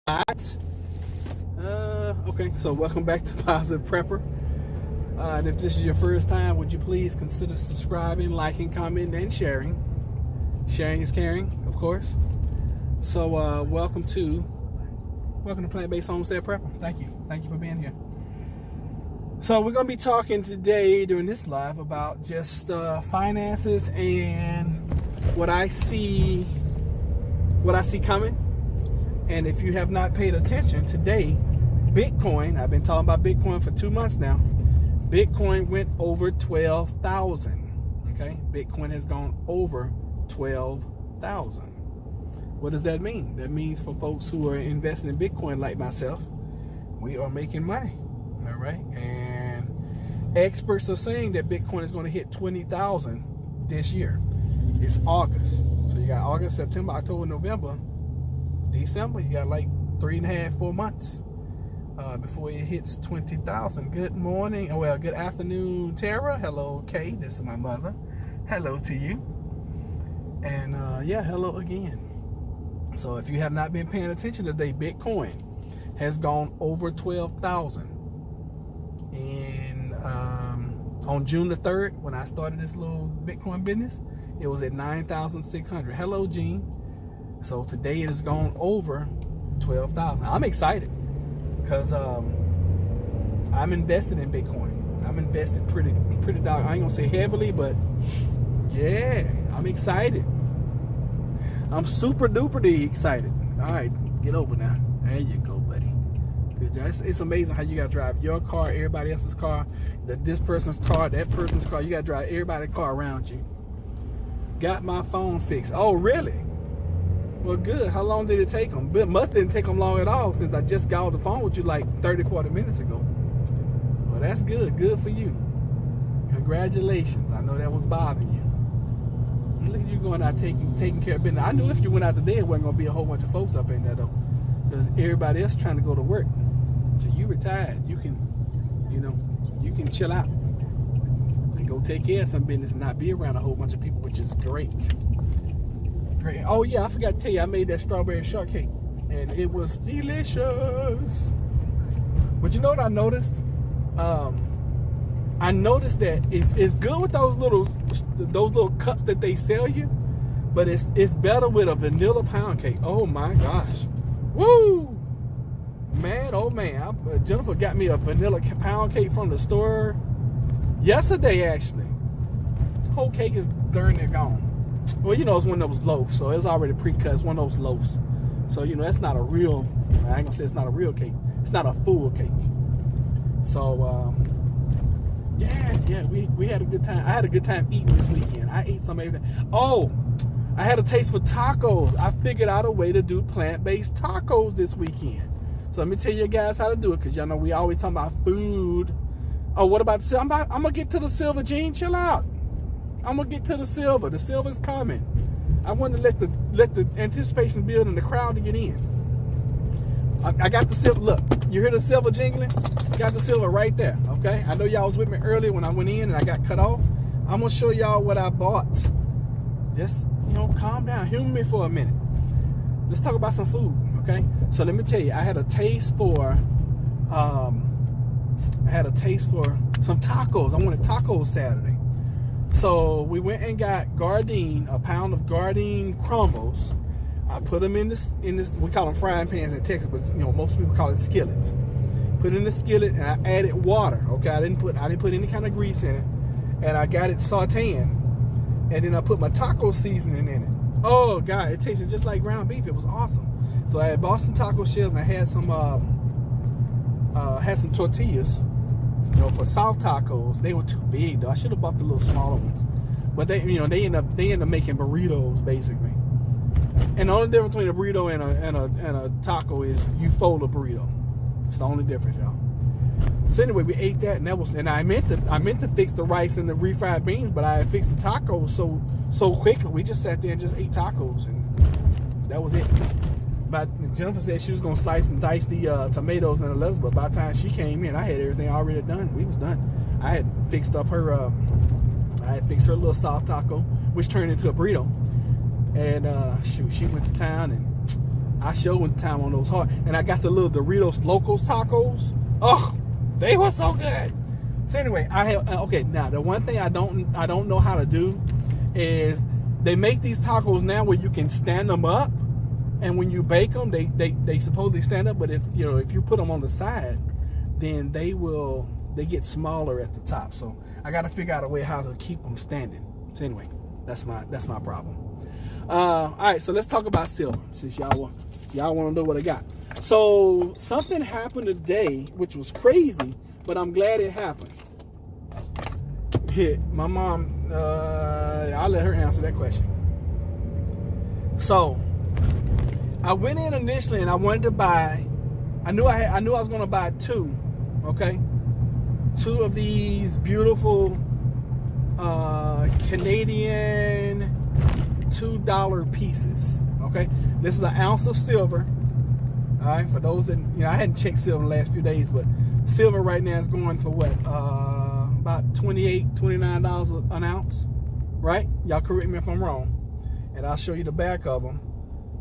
Right. Okay, so welcome back to Positive Prepper. And if this is your first time, would you please consider subscribing, liking, commenting, and sharing. Sharing is caring, of course. So welcome to Plant-Based Homestead Prepper. Thank you for being here. So we're going to be talking today during this live about just finances and what I see coming. And if you have not paid attention today, Bitcoin, I've been talking about Bitcoin for 2 months now. Bitcoin went over 12,000. Okay, Bitcoin has gone over 12,000. What does that mean? That means for folks who are investing in Bitcoin like myself, we are making money. All right, and experts are saying that Bitcoin is going to hit 20,000 this year. It's August, so you got August, September, October, November, December. You got like 3.5, 4 months before it hits 20,000. Good morning, well, good afternoon, Tara. Hello, Kay. This is my mother. Hello to you. And yeah, hello again. So if you have not been paying attention today, Bitcoin has gone over 12,000. And on June the 3rd, when I started this little Bitcoin business, it was at 9,600. Hello, Gene. So today it has gone over 12,000. I'm excited because I'm invested in Bitcoin. I'm invested pretty dog. I ain't gonna say heavily, but yeah, I'm excited. I'm super duper excited. All right, get over now. There you go, buddy. Good job. It's amazing how you gotta drive your car, everybody else's car, this person's car, that person's car. You gotta drive everybody's car around you. Got my phone fixed. Oh, really? Well, good. How long did it take them? It must didn't take them long at all since I just got on the phone with you like 30, 40 minutes ago. Well, that's good. Good for you. Congratulations. I know that was bothering you. Look at you going out taking care of business. I knew if you went out today, it wasn't going to be a whole bunch of folks up in there, though. Because everybody else trying to go to work. So you retired. You can, you can chill out and go take care of some business and not be around a whole bunch of people, which is great. Oh yeah, I forgot to tell you, I made that strawberry shortcake and it was delicious. But you know what I noticed? I noticed that it's good with those little cups that they sell you, but it's better with a vanilla pound cake. Oh my gosh, woo, man, oh man! Jennifer got me a vanilla pound cake from the store yesterday. Actually, whole cake is darn near gone. Well, it's one of those loaves, so it's already pre-cut. It's one of those loaves. So, that's not a real, I ain't gonna say it's not a real cake. It's not a full cake. So, yeah, we had a good time. I had a good time eating this weekend. I ate some everything. Oh, I had a taste for tacos. I figured out a way to do plant-based tacos this weekend. So let me tell you guys how to do it, because y'all know we always talking about food. Oh, what about the silver? I'm gonna get to the silver, Gene. Chill out. I'm gonna get to the silver. The silver's coming. I want to let the anticipation build and the crowd to get in. I got the silver. Look, you hear the silver jingling? Got the silver right there. Okay. I know y'all was with me earlier when I went in and I got cut off. I'm gonna show y'all what I bought. Just calm down. Humor me for a minute. Let's talk about some food. Okay. So let me tell you, I had a taste for some tacos. I wanted tacos Saturday. So we went and got a pound of Gardein crumbles. I put them in this, we call them frying pans in Texas, but most people call it skillets. Put it in the skillet and I added water. Okay, I didn't put any kind of grease in it, and I got it sauteing, and then I put my taco seasoning in it. Oh God, it tasted just like ground beef. It was awesome. So I had Boston taco shells and I had some tortillas. For soft tacos, they were too big though. I should have bought the little smaller ones. But they end up making burritos basically. And the only difference between a burrito and a taco is you fold a burrito. It's the only difference, y'all. So anyway, we ate that, and I meant to fix the rice and the refried beans, but I had fixed the tacos so quickly. We just sat there and just ate tacos, and that was it. But Jennifer said she was gonna slice and dice the tomatoes and the lettuce, but by the time she came in, I had everything already done. We was done. I had fixed up her a little soft taco, which turned into a burrito. And shoot, she went to town, and I showed one time on those hard, and I got the little Doritos Locos tacos. Oh, they were so good. So anyway, I have okay. Now the one thing I don't know how to do is they make these tacos now where you can stand them up, and when you bake them, they supposedly stand up. But if you put them on the side, then they get smaller at the top. So I got to figure out a way how to keep them standing. So anyway, that's my problem. All right, so let's talk about silver since y'all want to know what I got. So something happened today, which was crazy, but I'm glad it happened. Yeah, my mom. I'll let her answer that question. So I went in initially and I wanted to buy. I knew I was going to buy two. Okay, two of these beautiful Canadian $2 pieces. Okay, this is an ounce of silver. All right, for those that I hadn't checked silver the last few days, but silver right now is going for what? About $29 an ounce, right? Y'all correct me if I'm wrong, and I'll show you the back of them.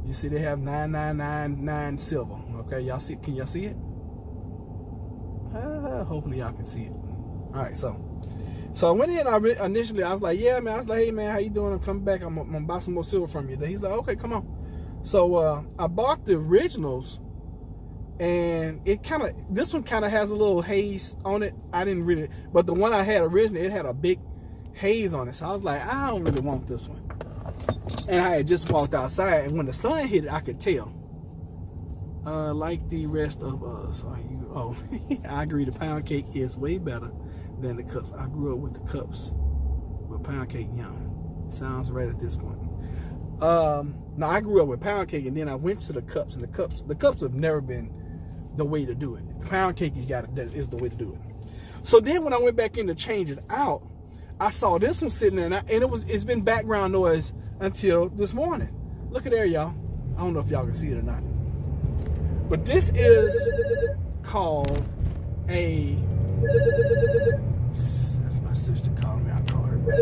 You see they have 9999 silver. Okay, y'all see? Can y'all see it? Hopefully y'all can see it. All right, so I went in. Initially I was like, yeah, man. I was like, hey, man, how you doing? I'm coming back. I'm gonna buy some more silver from you. Then he's like, okay, come on. So I bought the originals, and this one kind of has a little haze on it. I didn't really, but the one I had originally, it had a big haze on it. So I was like, I don't really want this one. And I had just walked outside, and when the sun hit it, I could tell. Like the rest of us, I agree. The pound cake is way better than the cups. I grew up with the cups, with pound cake. Yum, sounds right at this point. Now I grew up with pound cake, and then I went to the cups, and the cups have never been the way to do it. The pound cake is the way to do it. So then when I went back in to change it out, I saw this one sitting there, and it's been background noise until this morning. Look at there, y'all. I don't know if y'all can see it or not, but this is called a. That's my sister calling me. I'll call her back.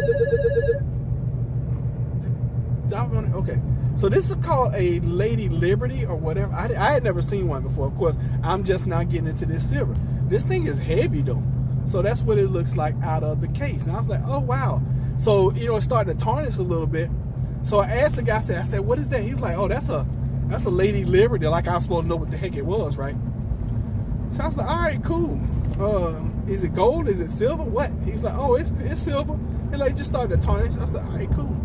Okay, so this is called a Lady Liberty or whatever. I had never seen one before. Of course, I'm just now getting into this silver. This thing is heavy though, so that's what it looks like out of the case. And I was like, oh wow. So it started to tarnish a little bit. So I asked the guy. I said, what is that? He's like, oh, that's a Lady Liberty. Like I was supposed to know what the heck it was, right? So I was like, all right, cool. Is it gold? Is it silver? What? He's like, oh, it's silver. And like just started to tarnish. I was like, all right, cool.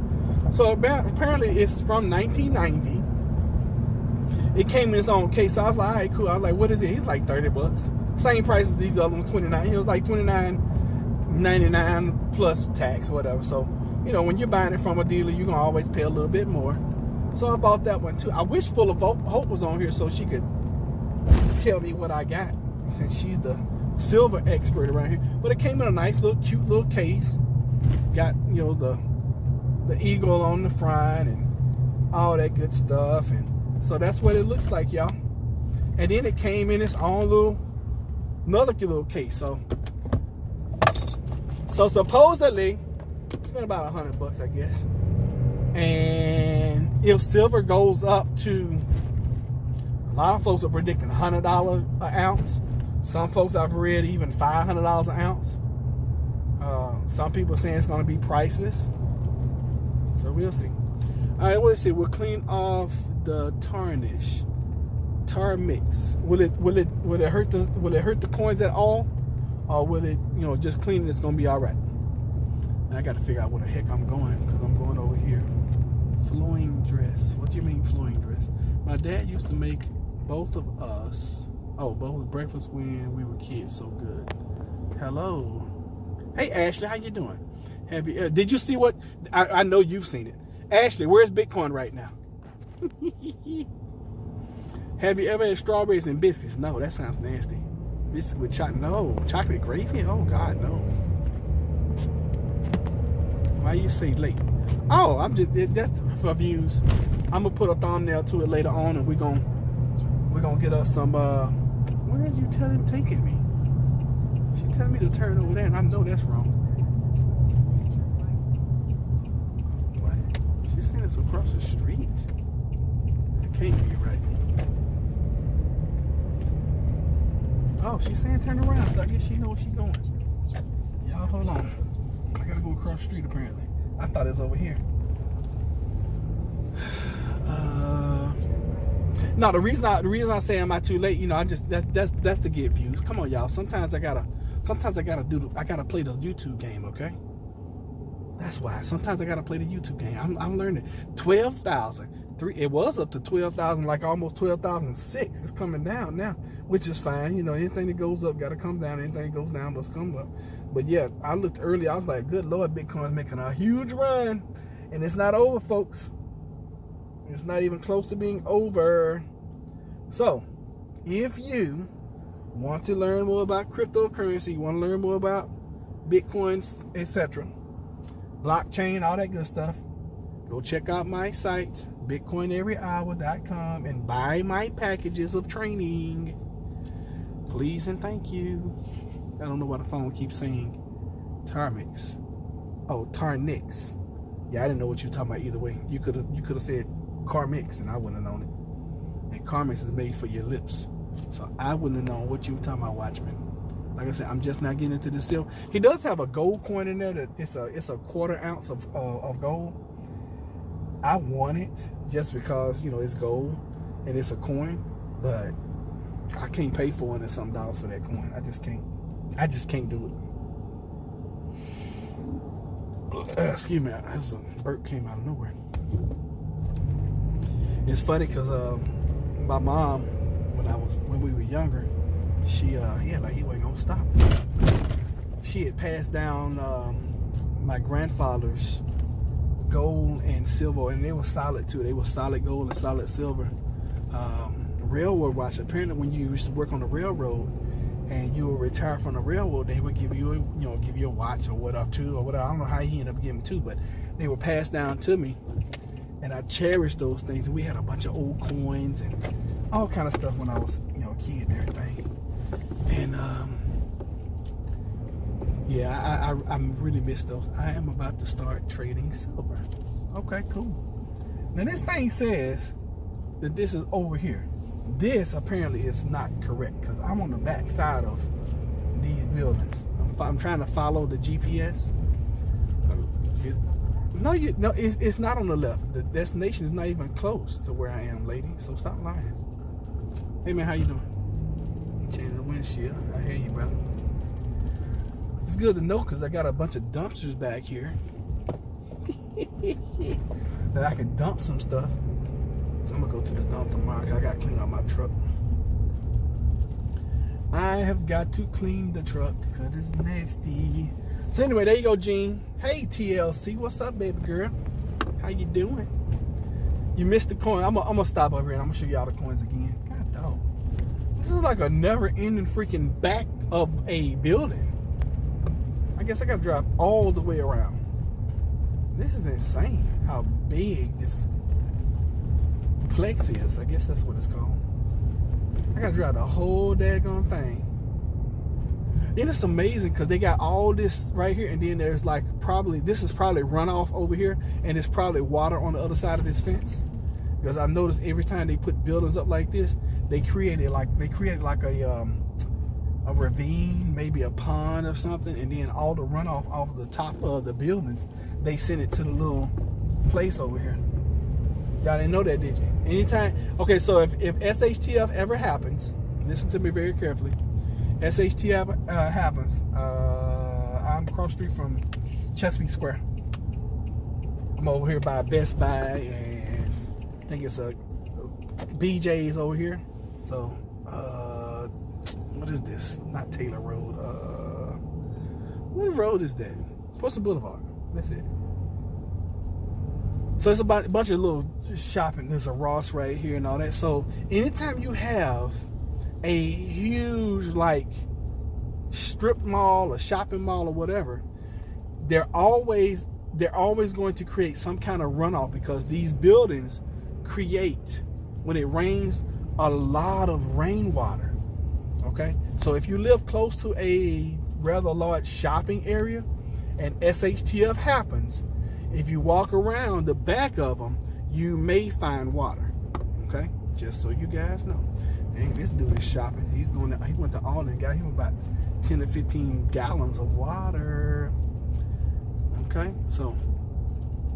So apparently it's from 1990. It came in its own case. So I was like, all right, cool. I was like, what is it? He's like $30. Same price as these other ones, $29. He was like $29.99 plus tax, whatever. So, when you're buying it from a dealer, you're gonna always pay a little bit more. So I bought that one too. I wish Full of Hope was on here so she could tell me what I got, since she's the silver expert around here. But it came in a nice little cute little case. Got the eagle on the front and all that good stuff, and so that's what it looks like, y'all. And then it came in its own another little case. So supposedly it's been about $100, I guess. And if silver goes up to, a lot of folks are predicting $100 an ounce. Some folks I've read even $500 an ounce. Some people are saying it's going to be priceless. So we'll see. All right, let's see. We'll clean off the tarnish, tar mix. Will it hurt the coins at all, or will it just clean it? It's going to be all right. I got to figure out where the heck I'm going, because I'm going over here. Flowing dress. What do you mean flowing dress? My dad used to make both of us. Both breakfast when we were kids. So good. Hello. Hey Ashley, how you doing? Did you see what? I know you've seen it. Ashley, where's Bitcoin right now? Have you ever had strawberries and biscuits? No, that sounds nasty. Biscuits with chocolate? No. Chocolate gravy? Oh God, no. Why you say late? Oh, that's for views. I'm gonna put a thumbnail to it later on, and we're gonna get us some. Where did you tell him taking me? She's telling me to turn over there, and I know that's wrong. What? She's saying it's across the street. That can't be right. Oh, she's saying turn around, so I guess she knows she's going. Y'all, hold on. I gotta go across the street apparently. I thought it was over here. No, the reason I say am I too late, you know, I just that's to get views. Come on, y'all. Sometimes I gotta play the YouTube game, okay? That's why. Sometimes I gotta play the YouTube game. I'm learning. 12,000. It was up to 12,000, like almost 12,006. It's coming down now, which is fine. You know, anything that goes up gotta come down. Anything that goes down must come up. But yeah, I looked earlier. I was like, good Lord, Bitcoin's making a huge run, and it's not over, folks. It's not even close to being over. So, if you want to learn more about cryptocurrency, you want to learn more about Bitcoins, etc., blockchain, all that good stuff, go check out my site, bitcoineveryhour.com, and buy my packages of training. Please and thank you. I don't know why the phone keeps saying Tarmix. Oh, Tarnix. Yeah, I didn't know what you were talking about either way. You could have said Carmix, and I wouldn't have known it. And Carmix is made for your lips, so I wouldn't have known what you were talking about, Watchman. Like I said, I'm just not getting into the silver. He does have a gold coin in there that it's a quarter ounce of gold. I want it just because, you know, it's gold and it's a coin, but I can't pay $400-some for that coin. I just can't do it. Excuse me, a burp came out of nowhere. It's funny because my mom, when we were younger, she like he wasn't gonna stop. She had passed down my grandfather's gold and silver, and they were solid too. They were solid gold and solid silver. Railroad watch. Apparently, when you used to work on the railroad and you were retired from the railroad, they would give you a watch or whatever too, or whatever. I don't know how he ended up giving two, but they were passed down to me. And I cherished those things. And we had a bunch of old coins and all kind of stuff when I was, you know, a kid and everything. And yeah, I really miss those. I am about to start trading silver. Okay, cool. Now this thing says that this is over here. This apparently is not correct because I'm on the back side of these buildings. I'm trying to follow the GPS. No, it's not on the left. The destination is not even close to where I am, lady. So stop lying. Hey man, how you doing? Changing the windshield. I hear you, brother. It's good to know because I got a bunch of dumpsters back here that I can dump some stuff. So I'm gonna go to the dump tomorrow because I gotta clean out my truck. I have got to clean the truck because it's nasty. So anyway, there you go, Gene. Hey, TLC. What's up, baby girl? How you doing? You missed the coin. I'm gonna stop over here and I'm gonna show y'all the coins again. God dog. This is like a never-ending freaking back of a building. I guess I gotta drive all the way around. This is insane how big this Plex is. I guess that's what it's called. I gotta drive the whole daggone thing. And it's amazing because they got all this right here, and then there's like this is probably runoff over here, and it's probably water on the other side of this fence. Because I've noticed every time they put buildings up like this, they created like a ravine, maybe a pond or something, and then all the runoff off the top of the buildings, they send it to the little place over here. Y'all didn't know that, did you? Anytime. Okay, so if SHTF ever happens, listen to me very carefully. SHTF happens, I'm across the street from Chesapeake Square. I'm over here by Best Buy, and I think it's a BJ's over here. So, what is this? Not Taylor Road. What road is that? Postal Boulevard. That's it. So it's about a bunch of little shopping. There's a Ross right here and all that. So anytime you have a huge like strip mall or shopping mall or whatever, they're always going to create some kind of runoff because these buildings create, when it rains, a lot of rainwater. Okay, so if you live close to a rather large shopping area and SHTF happens, if you walk around the back of them, you may find water. Okay, just so you guys know. Dang, this dude is shopping. He went to Alden and got him about 10 to 15 gallons of water. Okay, so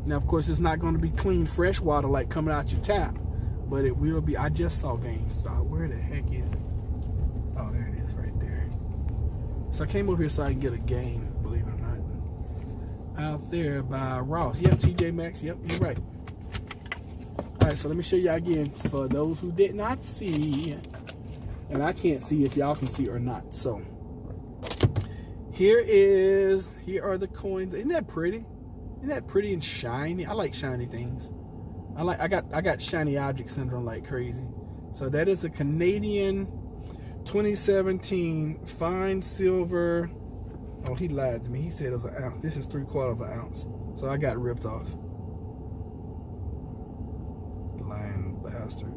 now of course it's not going to be clean fresh water like coming out your tap, but it will be. I just saw GameStop. Where the heck is it? Oh, there it is right there. So I came over here so I can get a game, believe it or not. Out there by Ross. Yep, TJ Maxx. Yep, you're right. Alright, so let me show you again for those who did not see, and I can't see if y'all can see or not. So here are the coins. Isn't that pretty? Isn't that pretty and shiny? I like shiny things. I got shiny object syndrome like crazy. So that is a Canadian 2017 fine silver. Oh, he lied to me. He said it was an ounce. This is 3/4 of an ounce. So I got ripped off. Lying bastard.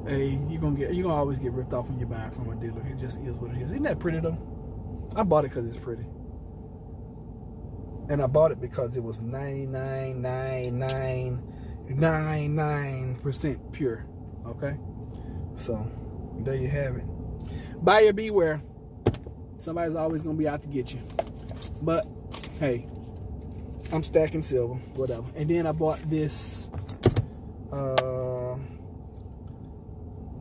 Hey, you gonna always get ripped off when you're buying from a dealer. It just is what it is. Isn't that pretty though? I bought it because it's pretty. And I bought it because it was 99.9999% pure. Okay? So, there you have it. Buyer beware. Somebody's always going to be out to get you. But, hey, I'm stacking silver. Whatever. And then I bought this,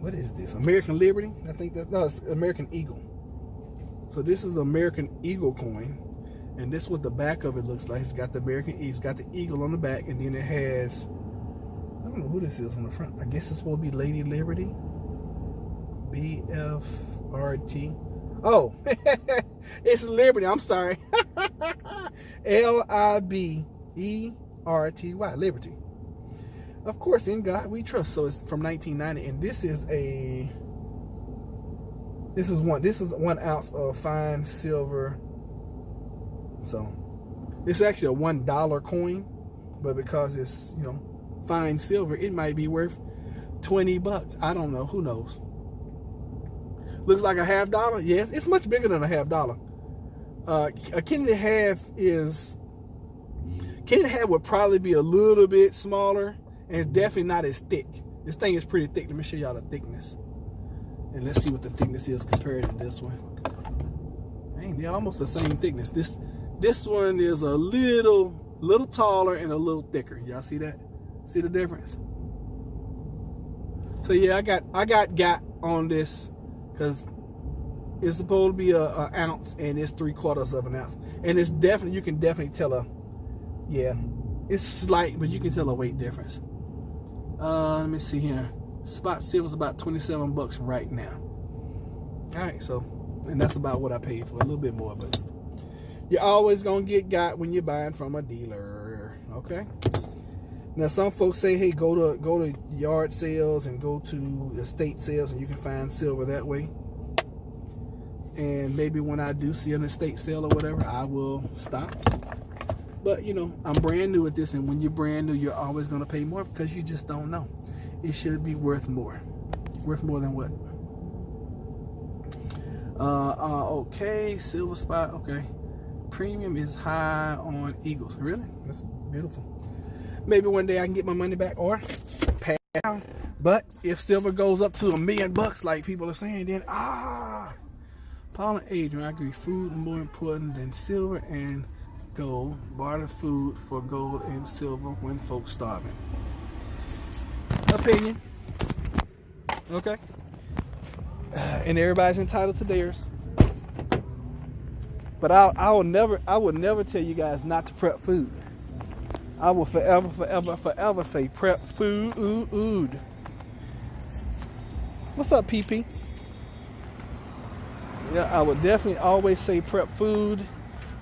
what is this? American Liberty? I think no, it's American Eagle. So this is the American Eagle coin. And this is what the back of it looks like. It's got the American Eagle. It's got the eagle on the back. And then it has, I don't know who this is on the front. I guess it's supposed to be Lady Liberty. BFRT. Oh, it's Liberty. I'm sorry. LIBERTY. Liberty. Of course, in God we trust. So it's from 1990. And this is one ounce of fine silver. So it's actually a $1 coin, but because it's, you know, fine silver, it might be worth $20. I don't know. Who knows? Looks like a $50. Yes, it's much bigger than a $50. A Kennedy half would probably be a little bit smaller, and it's definitely not as thick. This thing is pretty thick. Let me show y'all the thickness, and let's see what the thickness is compared to this one. Dang, they're almost the same thickness. This one is a little taller and a little thicker. Y'all see that? See the difference? So yeah, I got on this because it's supposed to be an ounce and it's 3/4 of an ounce. And it's definitely, you can definitely tell it's slight, but you can tell a weight difference. Let me see here. Spot silver's about $27 right now. All right, so, and that's about what I paid for, a little bit more, but you're always gonna get got when you're buying from a dealer. Okay. Now some folks say, hey, go to yard sales and go to estate sales, and you can find silver that way. And maybe when I do see an estate sale or whatever, I will stop. But you know, I'm brand new at this, and when you're brand new, you're always gonna pay more because you just don't know. It should be worth more. Worth more than what? Okay, silver spot. Okay. Premium is high on Eagles. Really? That's beautiful. Maybe one day I can get my money back or pay out. But if silver goes up to $1 million, like people are saying, then Paul and Adrian, I agree. Food is more important than silver and gold. Barter food for gold and silver when folks starving. Opinion. Okay. And everybody's entitled to theirs. But I would never tell you guys not to prep food. I will forever say prep food. What's up, PP? Yeah, I would definitely always say prep food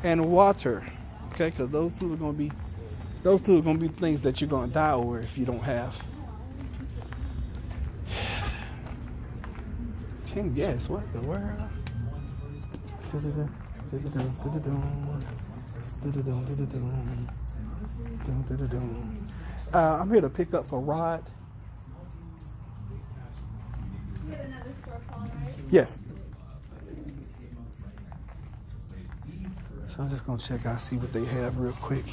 and water. Okay, because those two are gonna be things that you're gonna die over if you don't have. 10 guess, what the world? I'm here to pick up for Rod. You have another store calling, right? Yes. So I'm just gonna check out, see what they have real quick.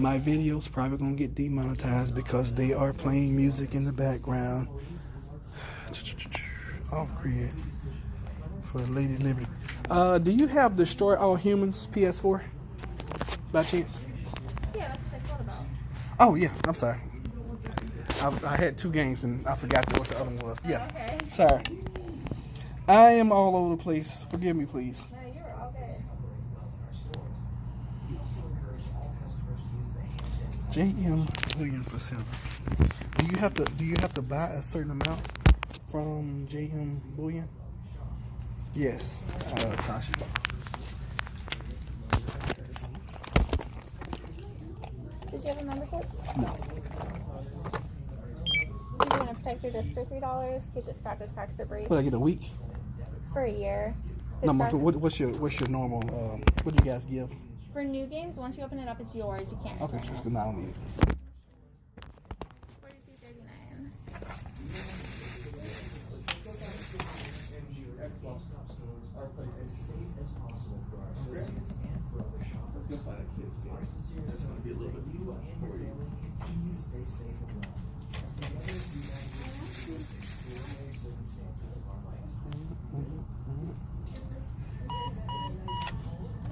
My video's probably gonna get demonetized because they are playing music in the background. Off grid for Lady Liberty. Do you have Destroy All Humans PS4 by chance? Yeah, that's what I thought about. Oh yeah, I'm sorry. I had 2 games and I forgot what the other one was. Yeah, Okay. sorry. I am all over the place. Forgive me, please. No, you're all good. JM Bullion for silver. Do you have to buy a certain amount from JM Bullion? Yes, Tasha. Did you have a membership? No. You want to protect your disc for $3? Keep the scratches, cracks, or breaks What, I get a week? for a year. The No, scratch- what's your normal? What do you guys give? For new games, once you open it up, it's yours. You can't. Okay, return just it. now I don't need it. $42.39.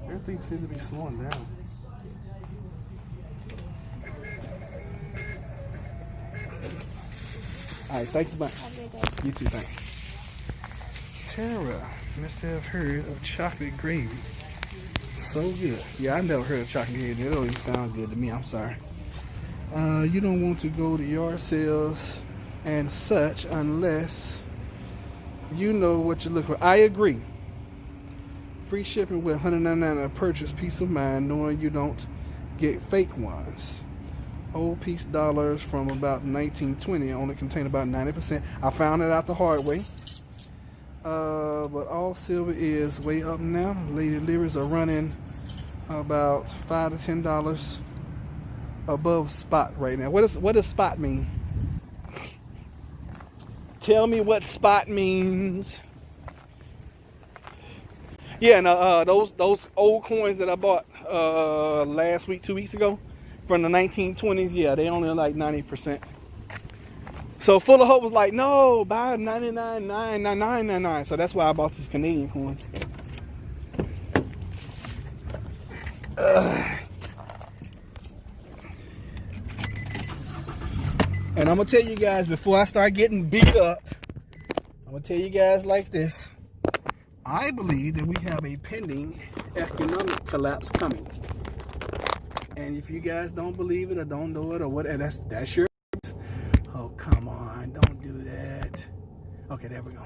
Everything seems to be slowing down. All right, thank you much. Have a good day. You too, thanks. Tara must have heard of chocolate gravy. So good. Yeah, I never heard of chocolate gravy. It don't even sound good to me. I'm sorry. You don't want to go to yard sales and such unless you know what you're looking for. I agree. Free shipping with $199 a purchase, peace of mind knowing you don't get fake ones. Old piece dollars from about 1920 only contain about 90%. I found it out the hard way. But all silver is way up now. Lady Liberties are running about $5 to $10 above spot right now. What does spot mean? Tell me what spot means. Yeah, and those old coins that I bought last week, 2 weeks ago, from the 1920s, yeah, they only like 90%. So Full of Hope was like, no, buy 99.99999. So that's why I bought these Canadian coins. And I'm gonna tell you guys before I start getting beat up, I'm gonna tell you guys like this. I believe that we have a pending economic collapse coming. And if you guys don't believe it or don't know it or whatever, that's your. Oh, come on, don't do that. Okay, there we go.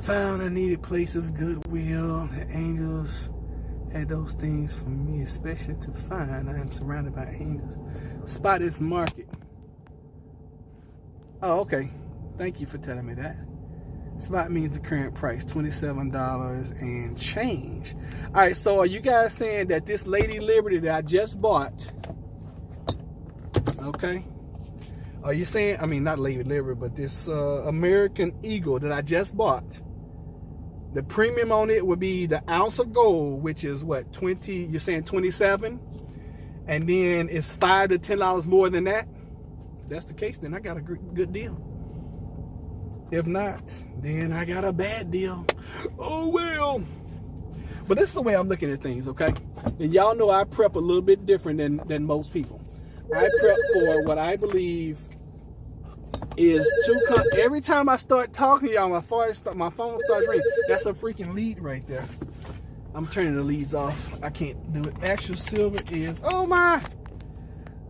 Found I needed places, Goodwill, the Angels had those things for me, especially to find. I am surrounded by angels. Spot is market. Oh, okay. Thank you for telling me that. Spot means the current price, $27 and change. All right, so are you guys saying that this Lady Liberty that I just bought, okay? Are you saying, I mean, not Lady Liberty, but this American Eagle that I just bought, the premium on it would be the ounce of gold, which is what, 20, you're saying 27? And then it's $5 to $10 more than that? If that's the case, then I got a good deal. If not, then I got a bad deal. Oh, well. But this is the way I'm looking at things, okay? And y'all know I prep a little bit different than most people. I prep for what I believe is every time I start talking to y'all, my phone starts ringing. That's a freaking lead right there. I'm turning the leads off. I can't do it. Actual silver is, oh my.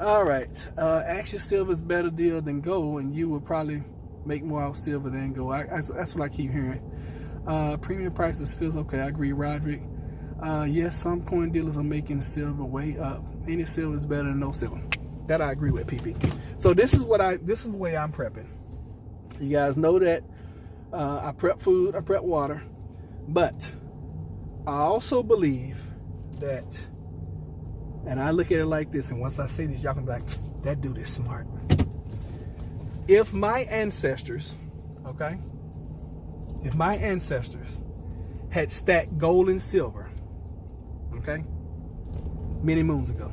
All right. Actual silver is better deal than gold, and you will probably make more out silver than gold. That's what I keep hearing. Premium prices feels okay. I agree, Roderick. Yes, some coin dealers are making silver way up. Any silver is better than no silver. That I agree with, PP. So this is the way I'm prepping. You guys know that I prep food, I prep water, but I also believe that, and I look at it like this, and once I say this, y'all can be like, that dude is smart. If my ancestors, okay, if my ancestors had stacked gold and silver, okay, many moons ago,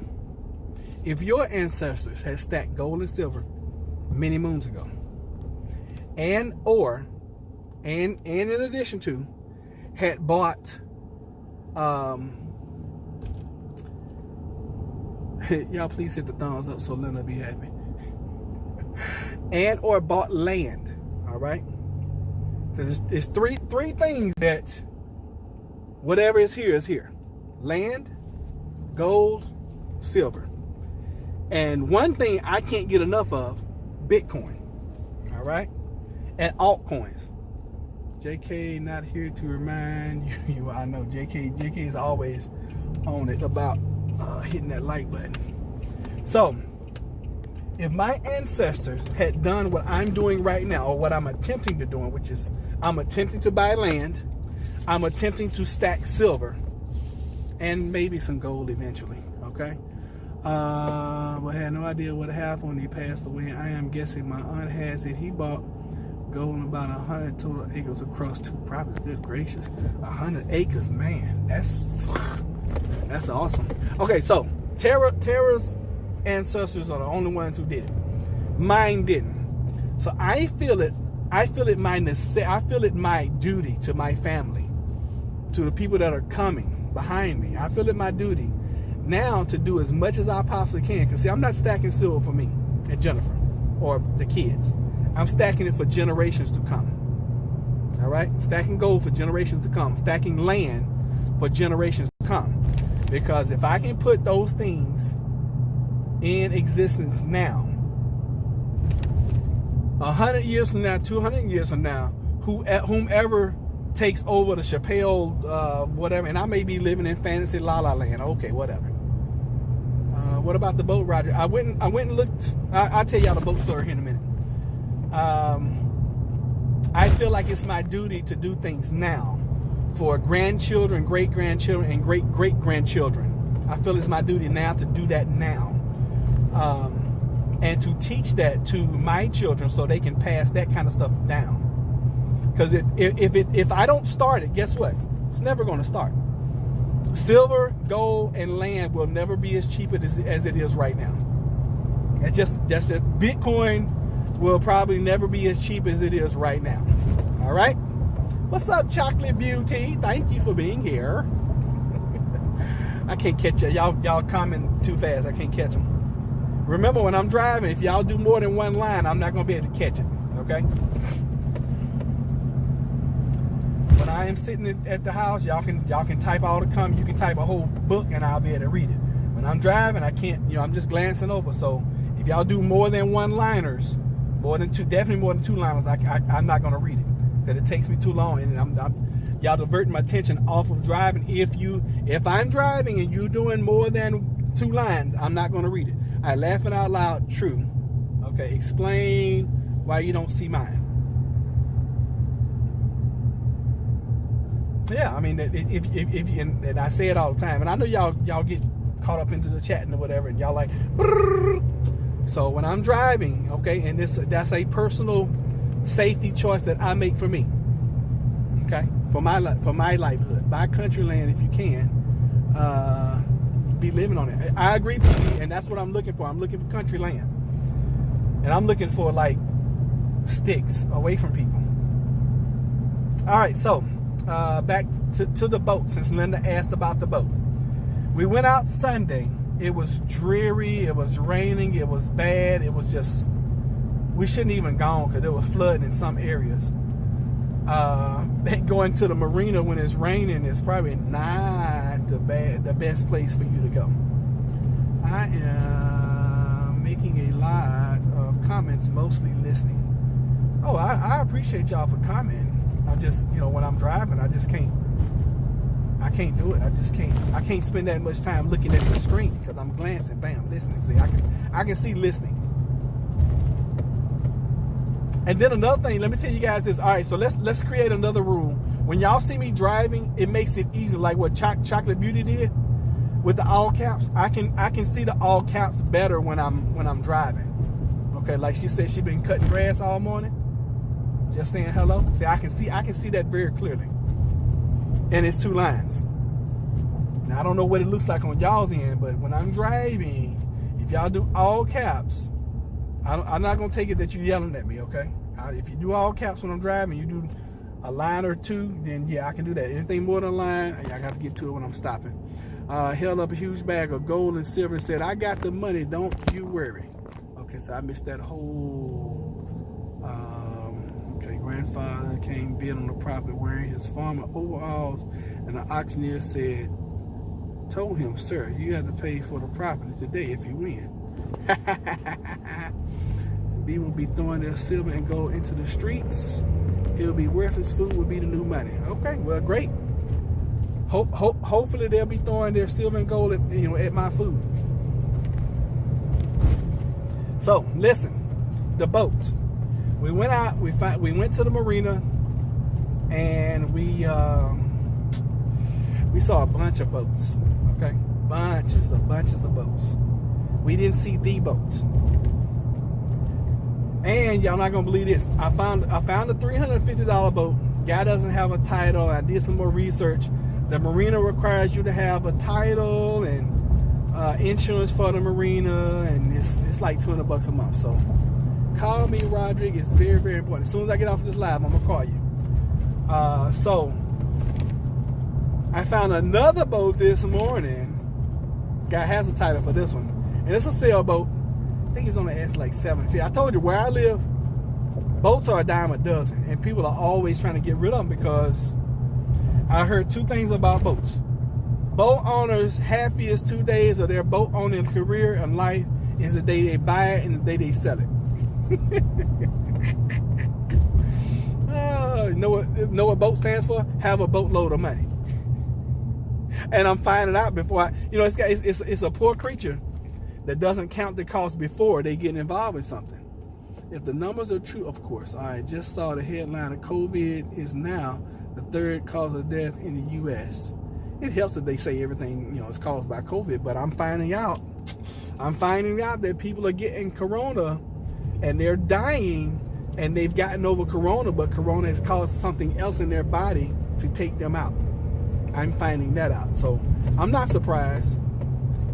if your ancestors had stacked gold and silver many moons ago, and in addition to, had bought, y'all please hit the thumbs up so Lena be happy, and or bought land, all right? Because it's three things that whatever is here. Land, gold, silver. And one thing I can't get enough of, Bitcoin. All right? And altcoins. JK not here to remind you. I know JK is always on it about hitting that like button. So, if my ancestors had done what I'm doing right now, or what I'm attempting to do, which is I'm attempting to buy land, I'm attempting to stack silver, and maybe some gold eventually, okay? But I had no idea what happened when he passed away. I am guessing my aunt has it. He bought gold on about 100 total acres across 2 properties. Good gracious. 100 acres, man. That's awesome. Okay, so Tara's ancestors are the only ones who did it. Mine didn't. So I feel it my duty to my family, to the people that are coming behind me. I feel it my duty now to do as much as I possibly can. Because see, I'm not stacking silver for me and Jennifer or the kids. I'm stacking it for generations to come. All right? Stacking gold for generations to come. Stacking land for generations to come. Because if I can put those things in existence now, 100 years from now, 200 years from now, whomever takes over the Chappelle, whatever, and I may be living in fantasy la la land. Okay, whatever. What about the boat, Roger? I went and looked. I'll tell y'all the boat story here in a minute. I feel like it's my duty to do things now for grandchildren, great-grandchildren, and great-great-grandchildren. I feel it's my duty now to do that now. And to teach that to my children so they can pass that kind of stuff down. Because if I don't start it, guess what? It's never going to start. Silver, gold, and land will never be as cheap as it is right now. That's just it. Bitcoin will probably never be as cheap as it is right now. All right? What's up, Chocolate Beauty? Thank you for being here. I can't catch you. Y'all comment too fast. I can't catch them. Remember, when I'm driving, if y'all do more than one line, I'm not going to be able to catch it. Okay? When I am sitting at the house, y'all can type all the comments. You can type a whole book, and I'll be able to read it. When I'm driving, I can't. I'm just glancing over. So if y'all do more than one-liners, definitely more than two-liners, I'm not going to read it because it takes me too long, and y'all diverting my attention off of driving. If I'm driving and you're doing more than 2 lines, I'm not going to read it. I laughing out loud. True. Okay. Explain why you don't see mine. Yeah, I mean, if and I say it all the time, and I know y'all get caught up into the chatting or whatever, and y'all like. Brrr. So when I'm driving, okay, and that's a personal safety choice that I make for me. Okay, for my livelihood, buy country land if you can. Be living on it. I agree with you, and that's what I'm looking for. I'm looking for country land, and I'm looking for like sticks away from people. All right, so back to the boat. Since Linda asked about the boat, we went out Sunday. It was dreary. It was raining. It was bad. It was just, we shouldn't even gone because it was flooding in some areas. Going to the marina when it's raining is probably not the best place for you to go. I am making a lot of comments, mostly listening. Oh, I appreciate y'all for commenting. I'm just, when I'm driving, I can't do it. I can't spend that much time looking at the screen because I'm glancing, bam, listening. See, I can see listening. And then another thing, let me tell you guys this. All right, so let's create another rule. When y'all see me driving, it makes it easy, like what Chocolate Beauty did with the all caps. I can see the all caps better when I'm driving. Okay, like she said, she been cutting grass all morning, just saying hello. See, I can see that very clearly, and it's 2 lines. Now I don't know what it looks like on y'all's end, but when I'm driving, if if y'all do all caps, I'm not gonna take it that you're yelling at me, okay? If you do all caps when I'm driving, you do a line or two, then yeah, I can do that. Anything more than a line, I got to get to it when I'm stopping. Held up a huge bag of gold and silver and said, "I got the money, don't you worry." Okay, so I missed that whole. Okay, grandfather came bid on the property wearing his farmer overalls, and the auctioneer told him, "Sir, you have to pay for the property today if you win." People will be throwing their silver and gold into the streets. It'll be worthless food, will be the new money. Okay, well, great. Hopefully they'll be throwing their silver and gold at my food. So listen, the boats. We went out. We went to the marina, and we saw a bunch of boats. Okay, bunches of boats. We didn't see the boat. And y'all not gonna believe this. I found a $350 boat. Guy doesn't have a title. I did some more research. The marina requires you to have a title and insurance for the marina, and it's like $200 a month. So call me, Roderick. It's very, very important. As soon as I get off this live, I'm gonna call you. So I found another boat this morning. Guy has a title for this one, and it's a sailboat. I think it's on the S like $750. I told you where I live, boats are a dime a dozen, and people are always trying to get rid of them because I heard two things about boats. Boat owners' happiest 2 days of their boat owning career and life is the day they buy it and the day they sell it. Know what boat stands for? Have a boatload of money. And I'm finding out before it's a poor creature that doesn't count the cost before they get involved with something. If the numbers are true, of course. I just saw the headline of COVID is now the third cause of death in the U.S. It helps that they say everything is caused by COVID, but I'm finding out that people are getting corona and they're dying, and they've gotten over corona, but corona has caused something else in their body to take them out. I'm finding that out, so I'm not surprised.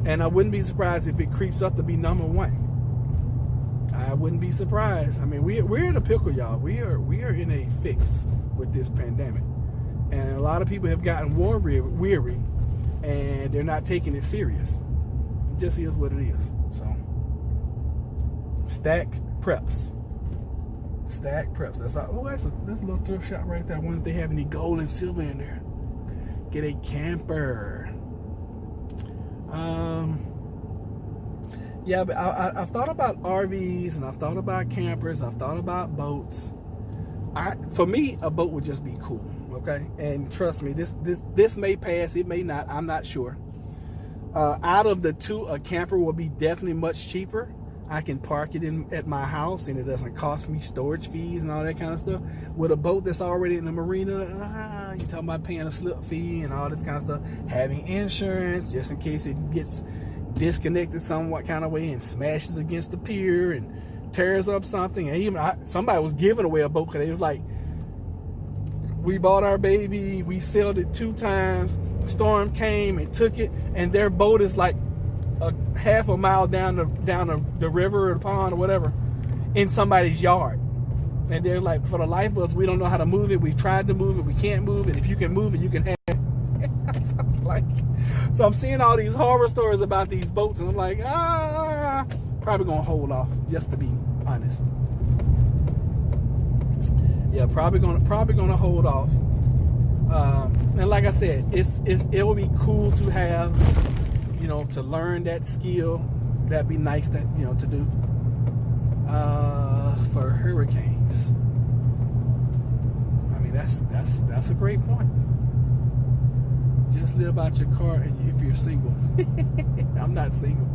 And I wouldn't be surprised if it creeps up to be number one. I wouldn't be surprised. I mean, we're in a pickle, y'all. We are in a fix with this pandemic. And a lot of people have gotten weary, and they're not taking it serious. It just is what it is. So, Stack Preps. That's a little thrift shop right there. I wonder if they have any gold and silver in there. Get a camper. Yeah, but I've thought about RVs, and I've thought about campers, I've thought about boats. For me, a boat would just be cool, okay? And trust me, this may pass, it may not, I'm not sure. Out of the two, a camper will be definitely much cheaper. I can park it at my house, and it doesn't cost me storage fees and all that kind of stuff. With a boat that's already in the marina, you're talking about paying a slip fee and all this kind of stuff. Having insurance, just in case it gets disconnected somewhat kind of way and smashes against the pier and tears up something. And even somebody was giving away a boat because it was like, we bought our baby, we sailed it 2 times, storm came and took it, and their boat is like a half a mile down the river or the pond or whatever in somebody's yard. And they're like, for the life of us, we don't know how to move it. We've tried to move it, we can't move it. If you can move it, you can have it. So I'm seeing all these horror stories about these boats, and I'm like, probably gonna hold off, just to be honest. Yeah, probably gonna hold off. And like I said, it will be cool to have, to learn that skill. That'd be nice to do. For hurricanes, I mean that's a great point. Just live out your car, and if you're single. I'm not single.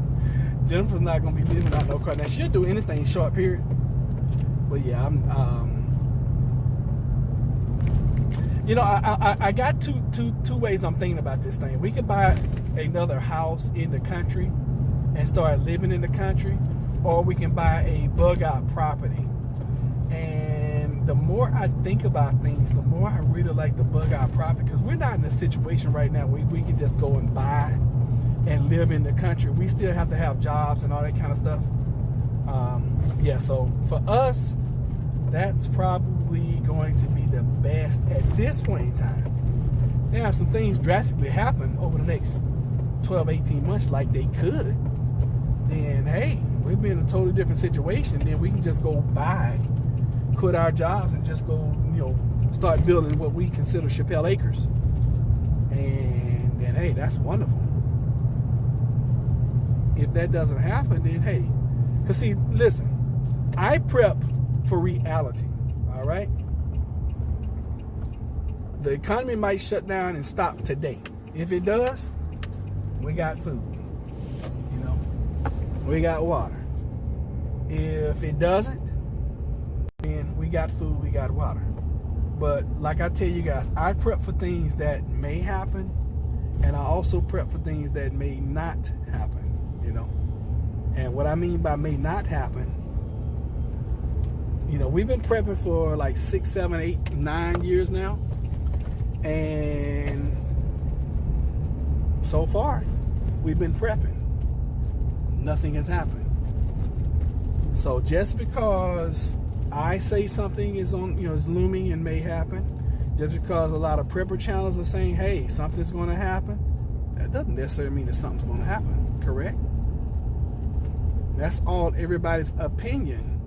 Jennifer's not gonna be living out no car. Now she'll do anything short period, but yeah, I got two ways I'm thinking about this thing. We could buy another house in the country and start living in the country, or we can buy a bug out property. And the more I think about things, the more I really like the bug out property, because we're not in a situation right now where we can just go and buy and live in the country. We still have to have jobs and all that kind of stuff. Yeah, so for us, that's probably going to be the best at this point in time. Now, some things drastically happen over the next 12, 18 months like they could, then hey, we'll be in a totally different situation. Then we can just go quit our jobs and just go, start building what we consider Chappelle Acres. And then hey, that's wonderful. If that doesn't happen, then hey, because see, listen, I prep for reality, all right? The economy might shut down and stop today. If it does, we got food, we got water. If it doesn't, then we got food, we got water. But like I tell you guys, I prep for things that may happen, and I also prep for things that may not happen, And what I mean by may not happen, we've been prepping for like 6, 7, 8, 9 years now. And so far, we've been prepping. Nothing has happened. So just because I say something is is looming and may happen, just because a lot of prepper channels are saying, hey, something's going to happen, that doesn't necessarily mean that something's going to happen, correct? That's all everybody's opinion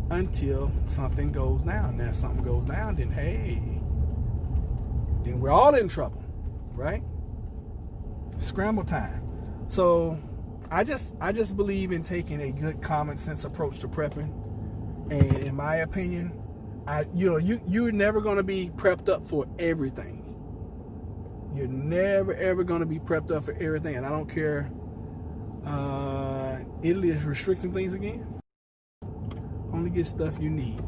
until something goes down. Now, if something goes down, then hey, then we're all in trouble, right? Scramble time. So I just believe in taking a good common sense approach to prepping. And in my opinion, you're never going to be prepped up for everything. You're never ever going to be prepped up for everything, and I don't care. Italy is restricting things again. Only get stuff you need.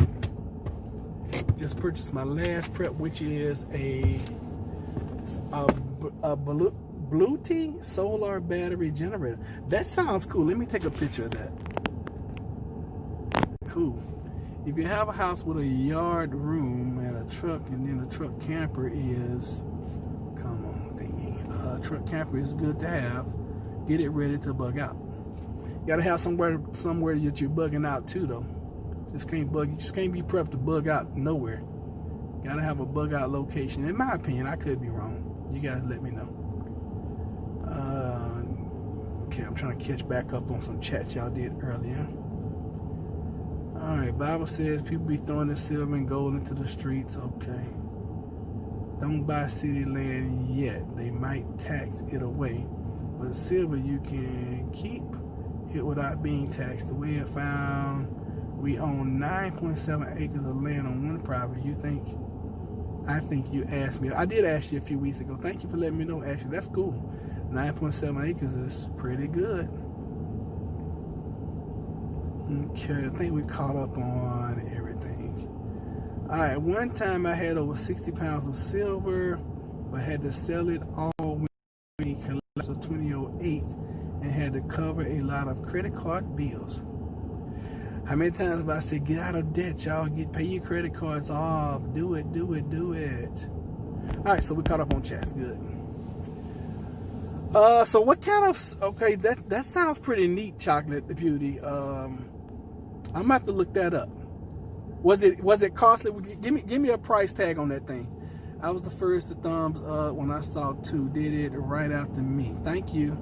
Just purchased my last prep, which is a Bluetooth solar battery generator. That sounds cool. Let me take a picture of that. Cool. If you have a house with a yard room and a truck, and then a truck camper is, come on, thingy. Truck camper is good to have. Get it ready to bug out. You gotta have somewhere that you're bugging out too, though. You just can't be prepped to bug out nowhere. Gotta have a bug out location. In my opinion, I could be wrong. You guys let me know. Okay, I'm trying to catch back up on some chats y'all did earlier. Alright, Bible says people be throwing their silver and gold into the streets. Okay. Don't buy city land yet. They might tax it away. But silver you can keep it without being taxed. The way I found, we own 9.7 acres of land on one property. I think you asked me. I did ask you a few weeks ago. Thank you for letting me know, Ashley. That's cool. 9.7 acres is pretty good. Okay, I think we caught up on everything. Alright, one time I had over 60 pounds of silver, but had to sell it all when we collapsed of 2008 and had to cover a lot of credit card bills. How many times have I said, get out of debt, y'all, pay your credit cards off, do it. Alright, so we caught up on chats, good. So what kind of, okay, that sounds pretty neat, Chocolate Beauty. I'm gonna have to look that up. Was it costly? Give me a price tag on that thing. I was the first to thumbs up when I saw 2. Did it right after me. Thank you.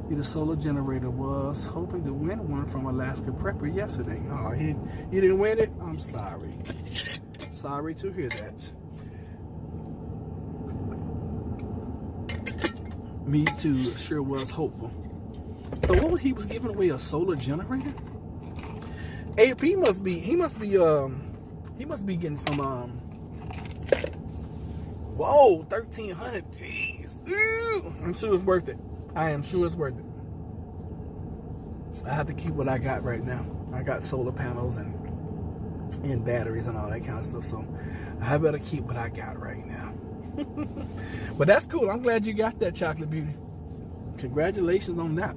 The solar generator. Was hoping to win one from Alaska Prepper yesterday. Oh, you didn't win it? I'm sorry. Sorry to hear that. Me too. Sure was hopeful. So what was he was giving away, a solar generator? AP must be getting some whoa, 1,300. Jeez. Ooh, I'm sure it's worth it. I am sure it's worth it. I have to keep what I got right now. I got solar panels and batteries and all that kind of stuff, so I better keep what I got right now. But that's cool. I'm glad you got that, Chocolate Beauty. Congratulations on that.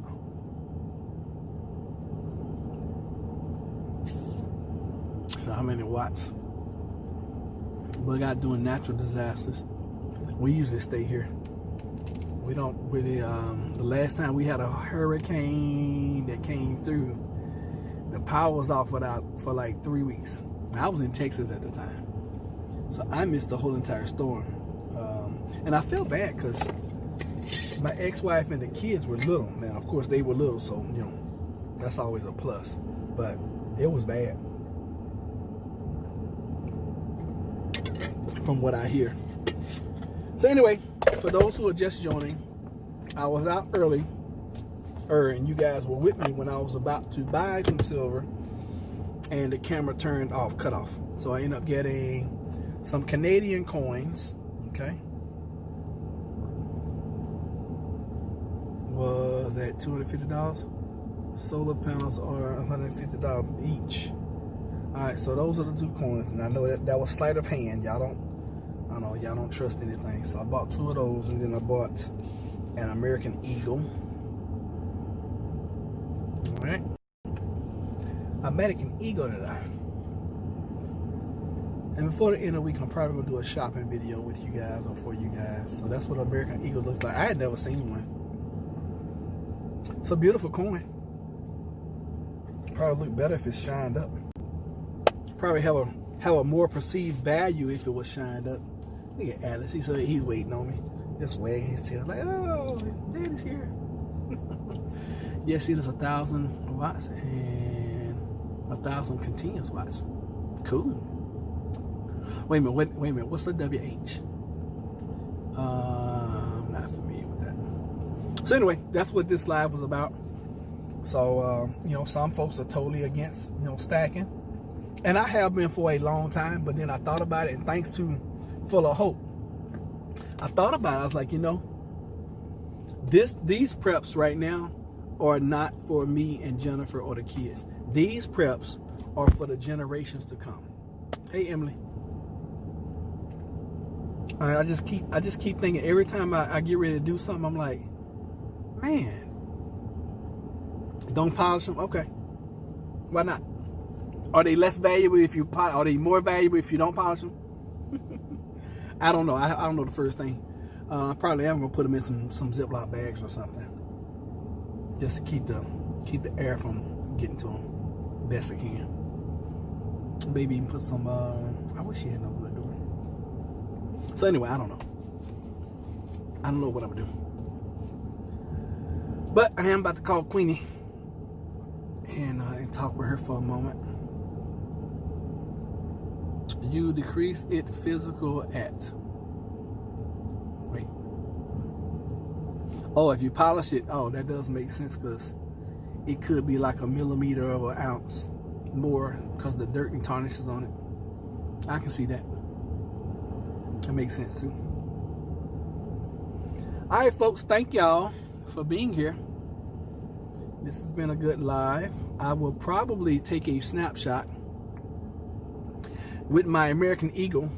So how many watts? Bug out doing natural disasters. We usually stay here. We don't really. The last time we had a hurricane that came through, the power was off for like 3 weeks. I was in Texas at the time, so I missed the whole entire storm. And I felt bad because my ex-wife and the kids were little. Now, of course, they were little, so you know that's always a plus. But it was bad, from what I hear. So anyway, for those who are just joining, I was out early, and you guys were with me when I was about to buy some silver, and the camera turned off, cut off. So I ended up getting some Canadian coins. Okay, was at $250. Solar panels are $150 each. All right, so those are the 2 coins, and I know that was sleight of hand. Y'all don't trust anything. So I bought 2 of those, and then I bought an American Eagle. All right, American Eagle today. And before the end of the week, I'm probably gonna do a shopping video with you guys or for you guys. So that's what American Eagle looks like. I had never seen one. It's a beautiful coin. Probably look better if it's shined up. Probably have a more perceived value if it was shined up. Look at Alice. He's waiting on me, just wagging his tail like, oh, Daddy's here. Yeah, see, there's 1,000 watts and 1,000 continuous watts. Cool. Wait a minute. What's the WH? I'm not familiar with that. So anyway, that's what this live was about. So you know, some folks are totally against, you know, stacking, and I have been for a long time. But then I thought about it, and thanks to Full of Hope, I thought about it. I was like, you know, these preps right now are not for me and Jennifer or the kids. These preps are for the generations to come. Hey, Emily. All right, I just keep thinking every time I get ready to do something, I'm like, man, don't polish them. Okay, why not? Are they less valuable if you polish? Are they more valuable if you don't polish them? I don't know. I don't know the first thing. I probably am gonna put them in some Ziploc bags or something, just to keep the air from getting to them best I can. Maybe even put some. I wish she had known what to do. So anyway, I don't know. I don't know what I'm gonna do. But I am about to call Queenie and talk with her for a moment. You decrease it physical at. Wait. Oh, if you polish it, oh, that does make sense, because it could be like a millimeter of an ounce more because the dirt and tarnish is on it. I can see that. That makes sense too. All right, folks, thank y'all for being here. This has been a good live. I will probably take a snapshot with my American Eagle.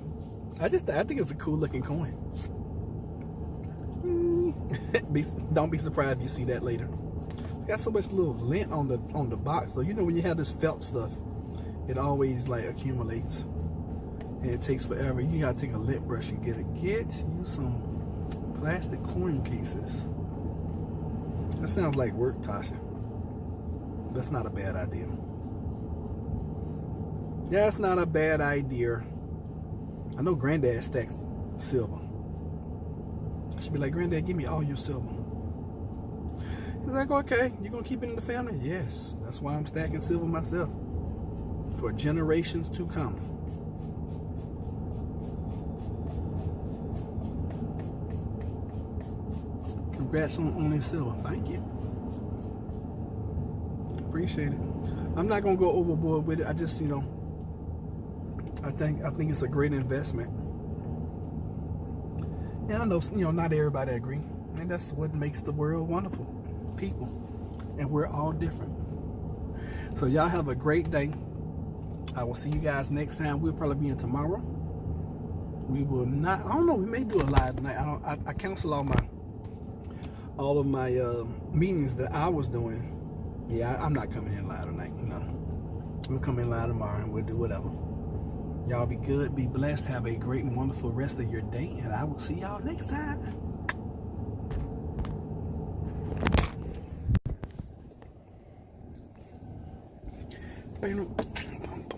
I think it's a cool looking coin. Don't be surprised if you see that later. It's got so much little lint on the box though. You know, when you have this felt stuff, it always like accumulates, and it takes forever. You gotta take a lint brush and get you some plastic coin cases. That sounds like work, Tasha. That's not a bad idea. Yeah, it's not a bad idea. I know Granddad stacks silver. I should be like, Granddad, give me all your silver. He's like, okay, you gonna keep it in the family? Yes, that's why I'm stacking silver myself, for generations to come. Congrats on owning silver. Thank you. Appreciate it. I'm not gonna go overboard with it. I just, you know, I think it's a great investment. And I know, you know, not everybody agree, and that's what makes the world wonderful. People, and we're all different. So y'all have a great day. I will see you guys next time. We'll probably be in tomorrow. We will not. I don't know. We may do a live tonight. I cancel all of my meetings that I was doing. Yeah, I'm not coming in live tonight. No, we'll come in live tomorrow and we'll do whatever. Y'all be good, be blessed, have a great and wonderful rest of your day, and I will see y'all next time. Bam.